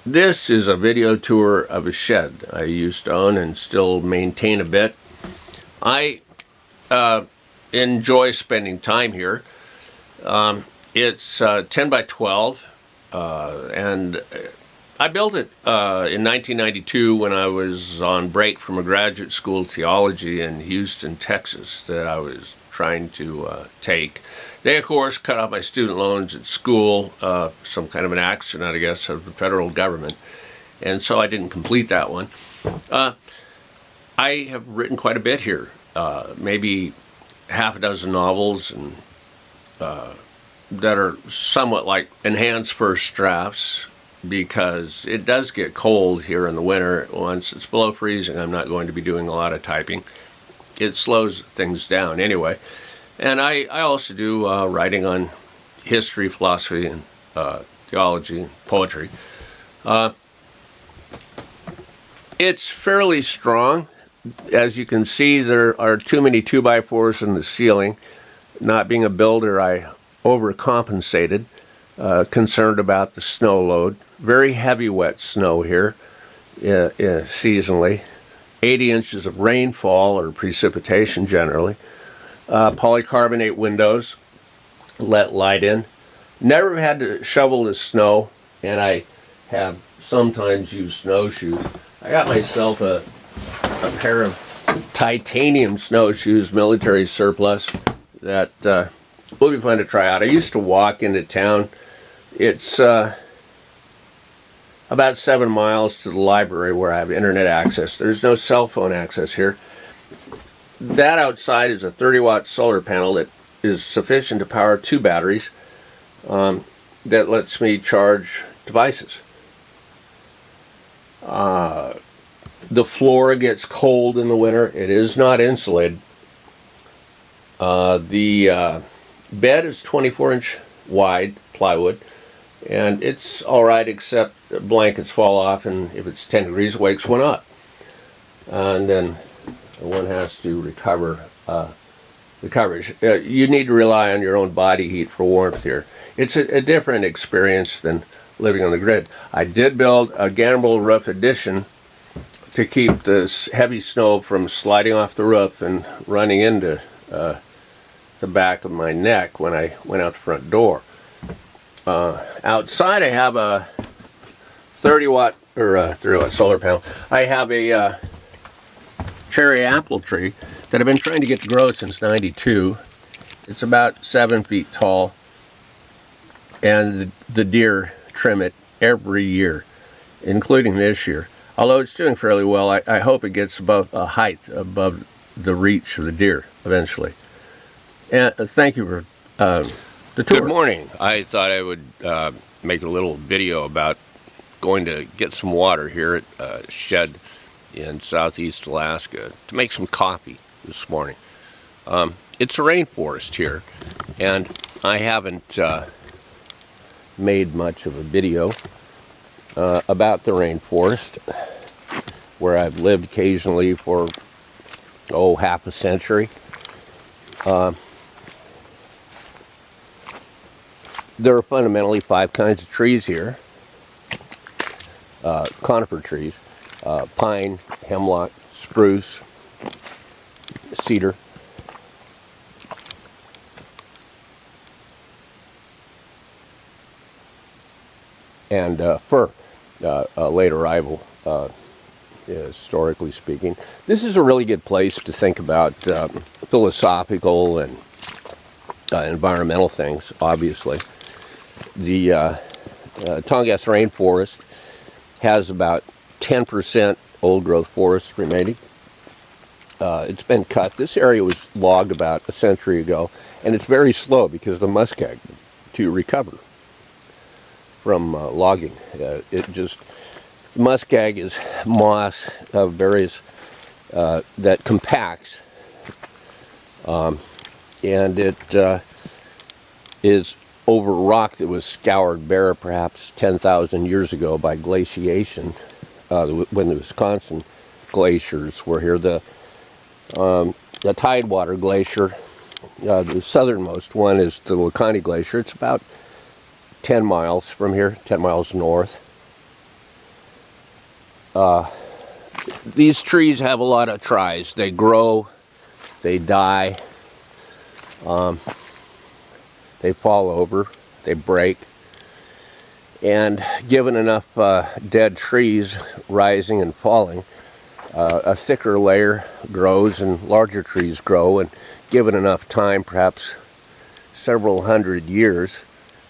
This is a video tour of a shed I used to own and still maintain a bit. I enjoy spending time here. It's 10 by 12 and I built it in 1992 when I was on break from a graduate school of theology in Houston, Texas that I was trying to take. They, of course, cut off my student loans at school, some kind of an accident, I guess, of the federal government, and so I didn't complete that one. I have written quite a bit here, maybe half a dozen novels, and that are somewhat like enhanced first drafts, because it does get cold here in the winter. Once it's below freezing, I'm not going to be doing a lot of typing. It slows things down anyway. And I also do writing on history, philosophy, and theology, and poetry. It's fairly strong. As you can see, there are too many 2x4s in the ceiling. Not being a builder, I overcompensated, concerned about the snow load. Very heavy wet snow here seasonally. 80 inches of rainfall or precipitation generally. Polycarbonate windows let light in. Never had to shovel the snow, and I have sometimes used snowshoes. I got myself a pair of titanium snowshoes, military surplus, that will be fun to try out. I used to walk into town. It's about 7 miles to the library where I have internet access. There's no cell phone access here. That outside is a 30-watt solar panel that is sufficient to power 2 batteries that lets me charge devices. The floor gets cold in the winter. It is not insulated. The bed is 24-inch wide plywood, and it's all right except blankets fall off, and if it's 10 degrees, wakes one up. And then one has to recover the coverage. You need to rely on your own body heat for warmth here. It's a different experience than living on the grid. I did build a gambrel roof addition to keep the heavy snow from sliding off the roof and running into the back of my neck when I went out the front door. Outside I have a 30-watt solar panel. I have a cherry apple tree that I've been trying to get to grow since '92. It's about 7 feet tall, and the deer trim it every year, including this year. Although it's doing fairly well, I hope it gets above a height above the reach of the deer eventually. And thank you for the tour. Good morning. I thought I would make a little video about going to get some water here at a shed in southeast Alaska to make some coffee this morning. It's a rainforest here, and I haven't made much of a video about the rainforest, where I've lived occasionally for half a century. There are fundamentally 5 kinds of trees here. Conifer trees. Pine, hemlock, spruce, cedar. And fir, a late arrival, historically speaking. This is a really good place to think about philosophical and environmental things, obviously. The Tongass rainforest has about 10% old-growth forest remaining. It's been cut. This area was logged about a century ago, and it's very slow because of the muskeg to recover from logging. Muskeg is moss of various that compacts, and it is over rock that was scoured bare perhaps 10,000 years ago by glaciation, when the Wisconsin glaciers were here. The Tidewater Glacier, the southernmost one, is the Laconnie Glacier. It's about 10 miles from here, 10 miles north. These trees have a lot of tries. They grow, they die, they fall over, they break. And given enough dead trees rising and falling, a thicker layer grows and larger trees grow, and given enough time, perhaps several hundred years,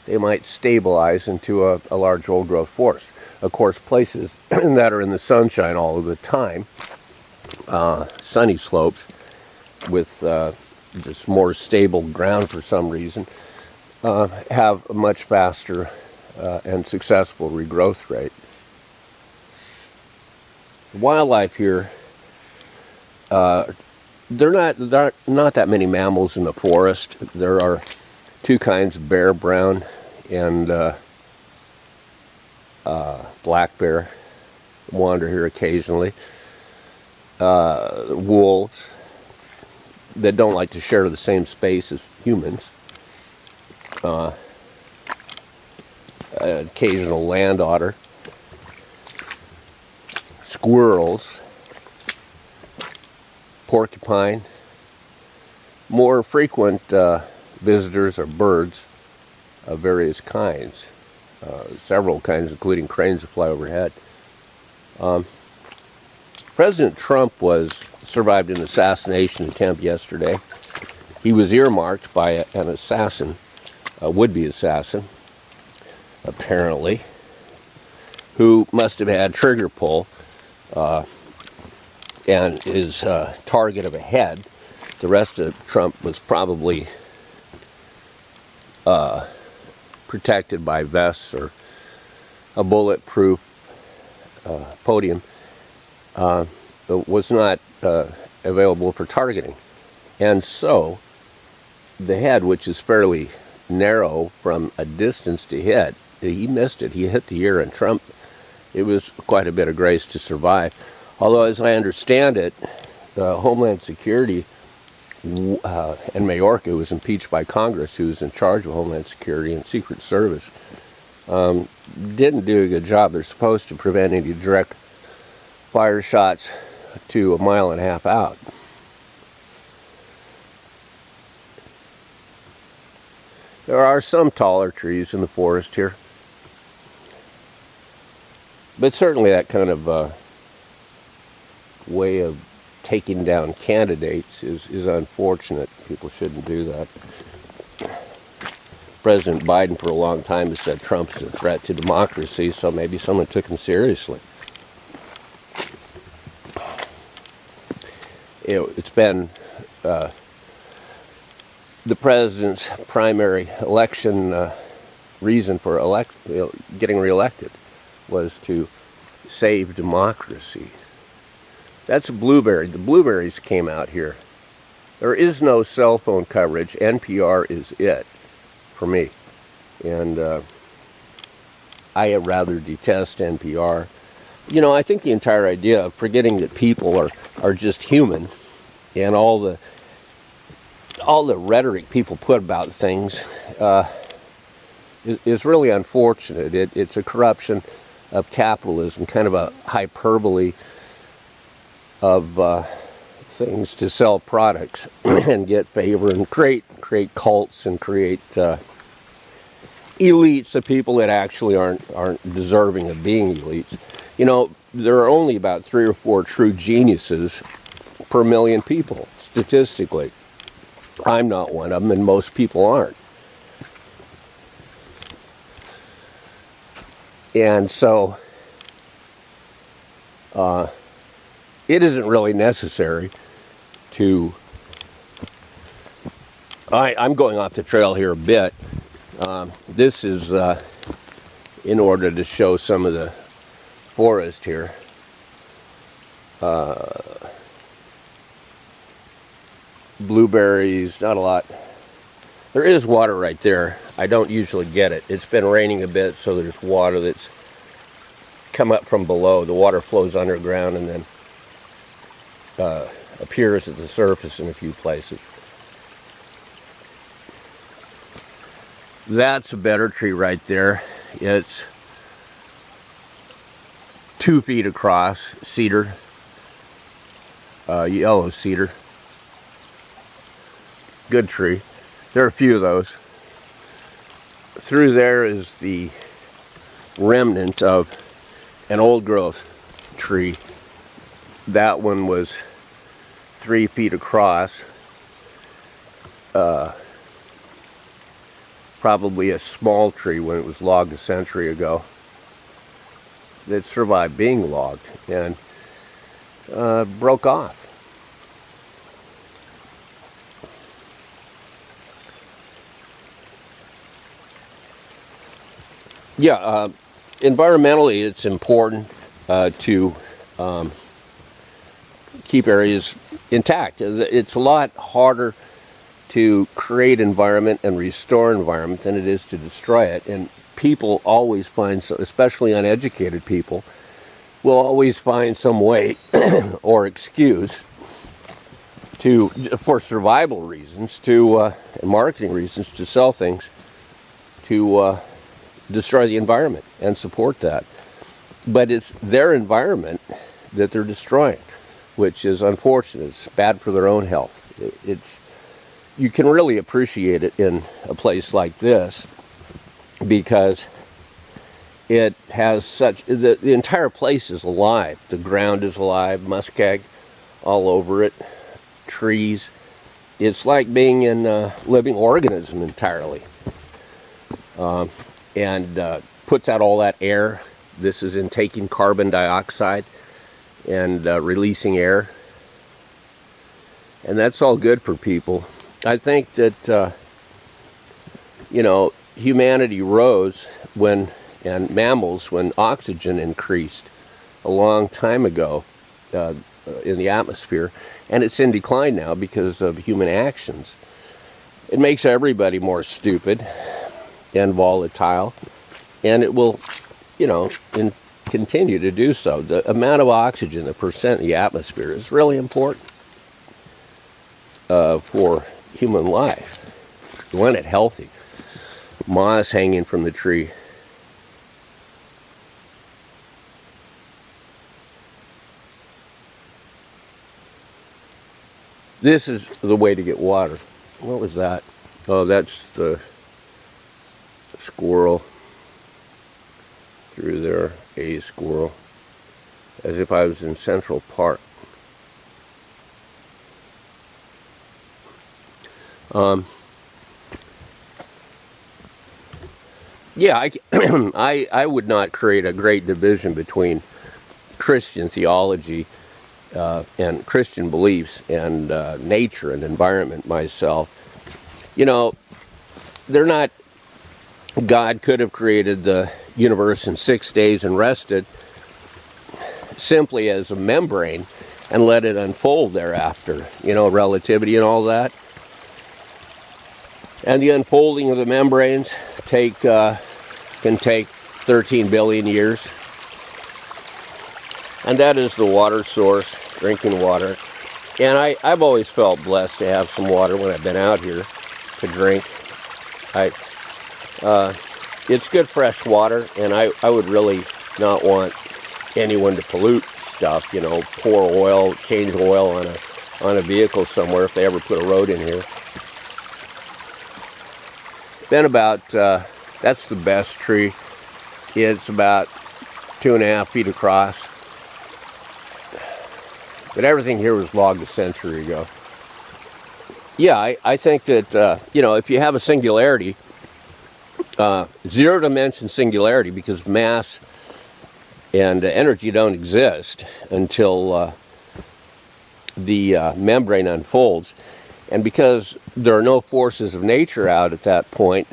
they might stabilize into a large old-growth forest. Of course, places that are in the sunshine all of the time, sunny slopes with just more stable ground for some reason, have a much faster and successful regrowth rate. Wildlife here, there are not that many mammals in the forest. There are two kinds, bear, brown, and black bear wander here occasionally. Wolves that don't like to share the same space as humans. Occasional land otter. Squirrels. Porcupine. More frequent visitors are birds of various kinds. Several kinds, including cranes that fly overhead. President Trump survived an assassination attempt yesterday. He was earmarked by an assassin, a would-be assassin, apparently, who must have had trigger pull and his target of a head. The rest of Trump was probably protected by vests or a bulletproof podium. Was not available for targeting. And so the head, which is fairly narrow from a distance to hit, he missed it. He hit the ear, and Trump, it was quite a bit of grace to survive. Although, as I understand it, the Homeland Security and Mayorkas, who was impeached by Congress, who was in charge of Homeland Security and Secret Service, didn't do a good job. They're supposed to prevent any direct fire shots to a mile and a half out. There are some taller trees in the forest here, but certainly that kind of way of taking down candidates is unfortunate. People shouldn't do that. President Biden for a long time has said Trump's a threat to democracy, so maybe someone took him seriously. It's been the president's primary election reason for getting reelected was to save democracy. That's a blueberry. The blueberries came out here. There is no cell phone coverage. NPR is it for me. And I rather detest NPR. You know, I think the entire idea of forgetting that people are just human, and all the rhetoric people put about things is really unfortunate. It's a corruption of capitalism, kind of a hyperbole of things to sell products and get favor and create cults and create elites of people that actually aren't deserving of being elites. You know, there are only about 3 or 4 true geniuses per million people, statistically. I'm not one of them, and most people aren't. And so, it isn't really necessary to... I'm going off the trail here a bit. This is in order to show some of the forest here. Blueberries, not a lot. There is water right there. I don't usually get it. It's been raining a bit, so there's water that's come up from below. The water flows underground and then appears at the surface in a few places. That's a better tree right there. It's 2 feet across, cedar, yellow cedar. Good tree. There are a few of those. Through there is the remnant of an old growth tree. That one was 3 feet across. Probably a small tree when it was logged a century ago. That survived being logged and broke off. Yeah, environmentally it's important to keep areas intact. It's a lot harder to create environment and restore environment than it is to destroy it. And people always find, especially uneducated people, will always find some way or excuse to, for survival reasons, to and marketing reasons, to sell things, to destroy the environment and support that. But it's their environment that they're destroying, which is unfortunate. It's bad for their own health. You can really appreciate it in a place like this because it has such, the entire place is alive. The ground is alive, muskeg all over it, trees. It's like being in a living organism entirely. And puts out all that air. This is in taking carbon dioxide and releasing air. And that's all good for people. I think that, humanity rose and mammals, when oxygen increased a long time ago in the atmosphere. And it's in decline now because of human actions. It makes everybody more stupid and volatile, and it will, continue to do so. The amount of oxygen, the percent in the atmosphere, is really important for human life. You want it healthy. Moss hanging from the tree. This is the way to get water. What was that? Oh, that's the squirrel through there, a squirrel, as if I was in Central Park. I would not create a great division between Christian theology and Christian beliefs and nature and environment myself. They're not. God could have created the universe in 6 days and rested simply as a membrane and let it unfold thereafter. Relativity and all that. And the unfolding of the membranes can take 13 billion years. And that is the water source, drinking water. And I've always felt blessed to have some water when I've been out here to drink. It's good fresh water, and I would really not want anyone to pollute stuff, pour oil, change oil on a vehicle somewhere if they ever put a road in here. Then that's the best tree. It's about 2.5 feet across. But everything here was logged a century ago. Yeah, I think that, if you have a singularity, zero-dimension singularity, because mass and energy don't exist until the membrane unfolds. And because there are no forces of nature out at that point,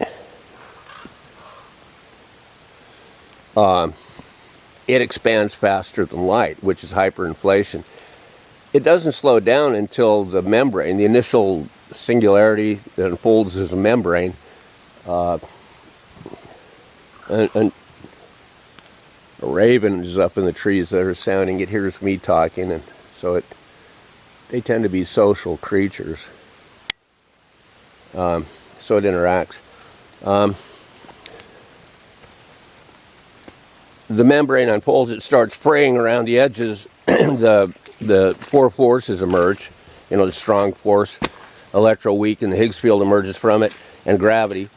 it expands faster than light, which is hyperinflation. It doesn't slow down until the membrane, the initial singularity that unfolds as a membrane, and a raven is up in the trees that are sounding. It hears me talking, and so they tend to be social creatures. So it interacts. the membrane unfolds, it starts fraying around the edges. The four forces emerge. The strong force, electroweak, and the Higgs field emerges from it, and gravity.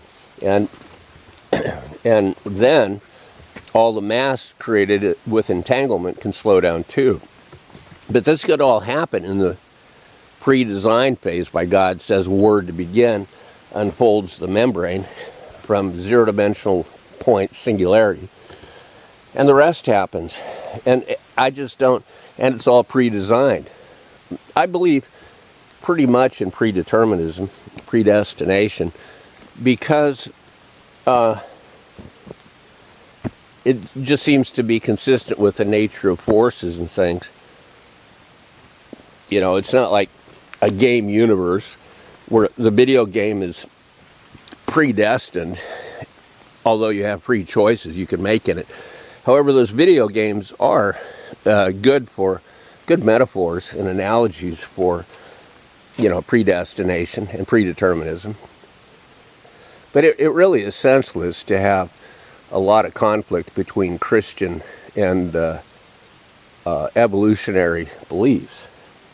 And then all the mass created with entanglement can slow down too. But this could all happen in the pre-design phase by God says word to begin, unfolds the membrane from zero-dimensional point singularity. And the rest happens. And I just don't, and it's all pre-designed. I believe pretty much in predeterminism, predestination, because it just seems to be consistent with the nature of forces and things. It's not like a game universe where the video game is predestined, although you have free choices you can make in it. However, those video games are good metaphors and analogies for, predestination and predeterminism. But it really is senseless to have a lot of conflict between Christian and evolutionary beliefs.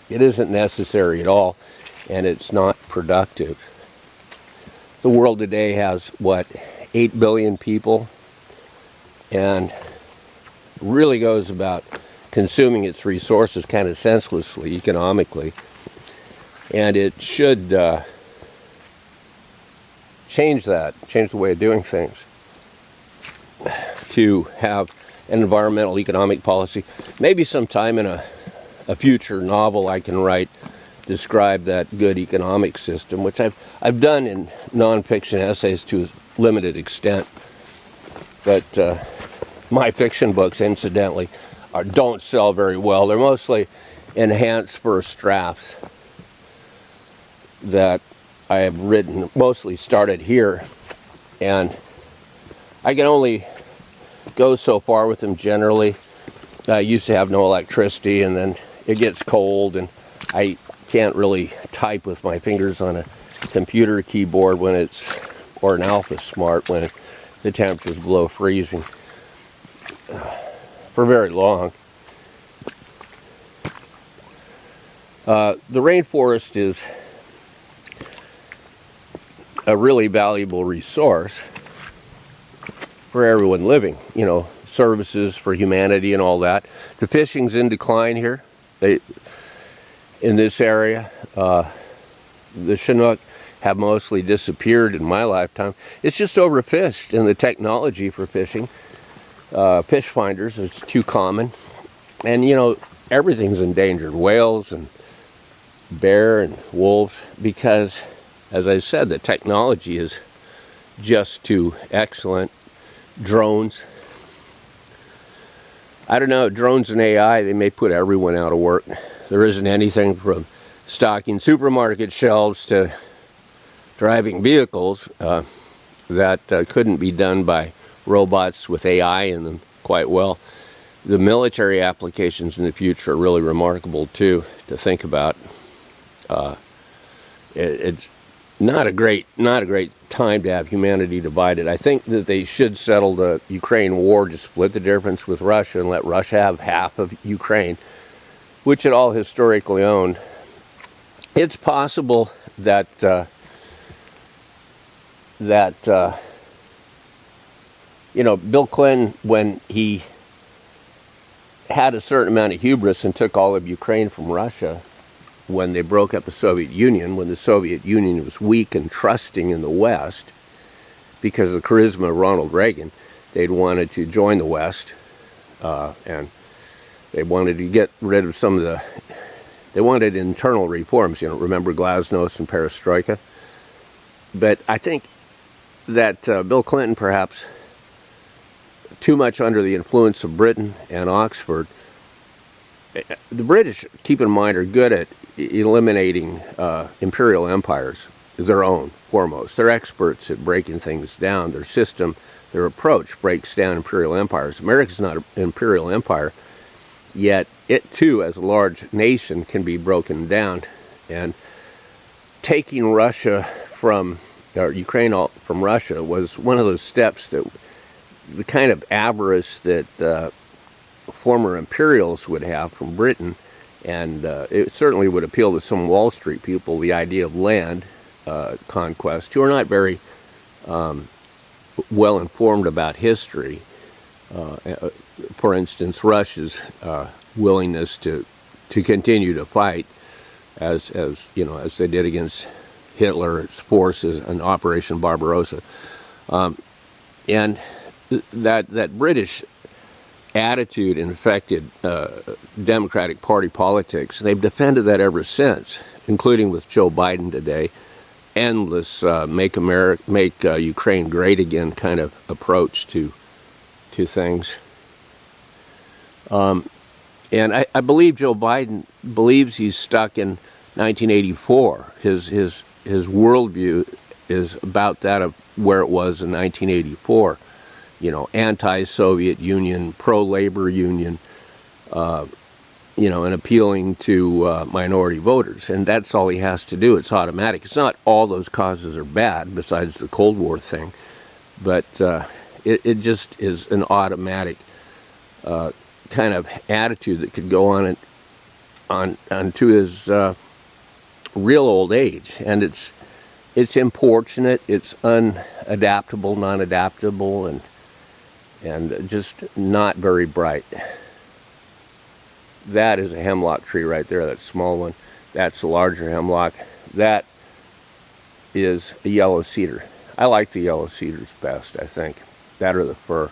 It isn't necessary at all, and it's not productive. The world today has, 8 billion people, and really goes about consuming its resources kind of senselessly, economically. And it should change the way of doing things, to have an environmental economic policy. Maybe sometime in a future novel I can write, describe that good economic system, which I've done in nonfiction essays to a limited extent. But my fiction books, incidentally, don't sell very well. They're mostly enhanced first drafts that I have written, mostly started here, and I can only go so far with them generally. I used to have no electricity, and then it gets cold, and I can't really type with my fingers on a computer keyboard or an Alpha Smart when the temperature's below freezing for very long. The rainforest is a really valuable resource for everyone living, services for humanity and all that. The fishing's in decline here. In this area, the Chinook have mostly disappeared in my lifetime. It's just overfished, and the technology for fishing, fish finders, is too common. And everything's endangered, whales and bear and wolves, because, as I said, the technology is just too excellent. Drones. I don't know, drones and AI, they may put everyone out of work. There isn't anything from stocking supermarket shelves to driving vehicles that couldn't be done by robots with AI in them quite well. The military applications in the future are really remarkable too, to think about. It's not a great time to have humanity divided. I think that they should settle the Ukraine war, just split the difference with Russia and let Russia have half of Ukraine, which it all historically owned. It's possible that Bill Clinton, when he had a certain amount of hubris and took all of Ukraine from Russia, when they broke up the Soviet Union, when the Soviet Union was weak and trusting in the West, because of the charisma of Ronald Reagan, they'd wanted to join the West, and they wanted to get rid of they wanted internal reforms, remember Glasnost and Perestroika. But I think that Bill Clinton, perhaps too much under the influence of Britain and Oxford. The British, keep in mind, are good at eliminating imperial empires, their own foremost. They're experts at breaking things down. Their system, their approach breaks down imperial empires. America's not an imperial empire, yet it too, as a large nation, can be broken down. And taking Russia from, or Ukraine from Russia was one of those steps that the kind of avarice that former imperials would have from Britain, and it certainly would appeal to some Wall Street people, the idea of land conquest, who are not very well informed about history. For instance, Russia's willingness to continue to fight, as they did against Hitler's forces in Operation Barbarossa, and that British attitude infected Democratic Party politics. They've defended that ever since, including with Joe Biden today. Endless make Ukraine great again kind of approach to things. And I believe Joe Biden believes he's stuck in 1984. His worldview is about that of where it was in 1984. Anti-Soviet Union, pro-labor union, and appealing to minority voters. And that's all he has to do. It's automatic. It's not all those causes are bad, besides the Cold War thing. But it just is an automatic kind of attitude that could go on to his real old age. And it's importunate, it's unadaptable, non-adaptable, and just not very bright. That is a hemlock tree right there, that small one. That's a larger hemlock. That is a yellow cedar. I like the yellow cedars best, I think. That or the fir.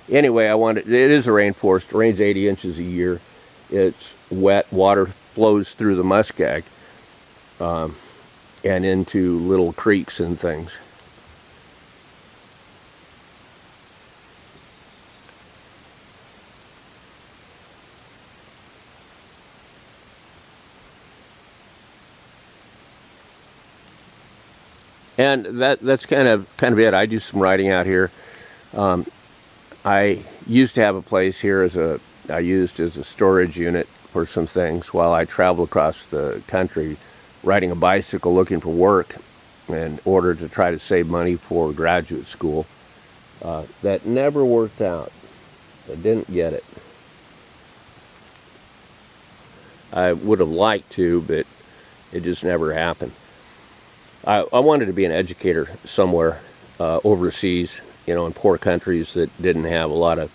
Anyway, it is a rainforest. It rains 80 inches a year. It's wet. Water flows through the muskeg and into little creeks and things. And that's kind of it. I do some writing out here. I used to have a place here I used as a storage unit for some things while I traveled across the country, riding a bicycle looking for work in order to try to save money for graduate school. That never worked out. I didn't get it. I would have liked to, but it just never happened. I wanted to be an educator somewhere overseas, in poor countries that didn't have a lot of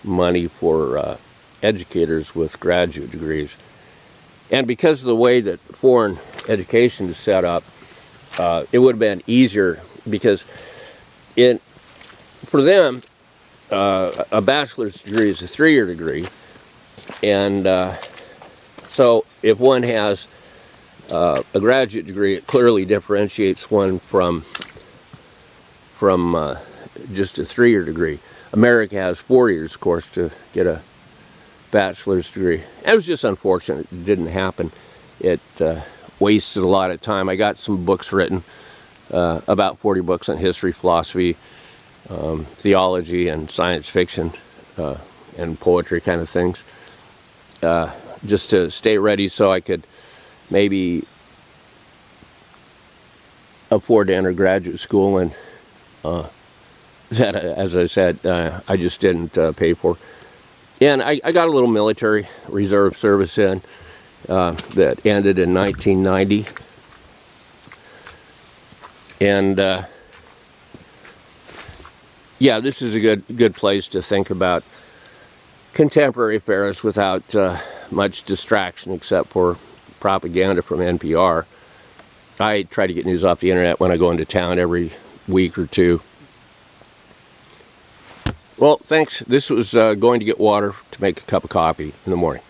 money for educators with graduate degrees. And because of the way that foreign education is set up, it would have been easier because for them, a bachelor's degree is a 3-year degree. And so if one has a graduate degree, it clearly differentiates one from just a 3-year degree. America has 4 years, of course, to get a bachelor's degree. It was just unfortunate it didn't happen. It wasted a lot of time. I got some books written, about 40 books on history, philosophy, theology, and science fiction, and poetry kind of things, just to stay ready so I could maybe afford to enter graduate school, and that, as I said, I just didn't pay for. And I got a little military reserve service in that ended in 1990. And yeah, this is a good place to think about contemporary affairs without much distraction except for propaganda from NPR. I try to get news off the internet when I go into town every week or two. Well, thanks. This was going to get water to make a cup of coffee in the morning.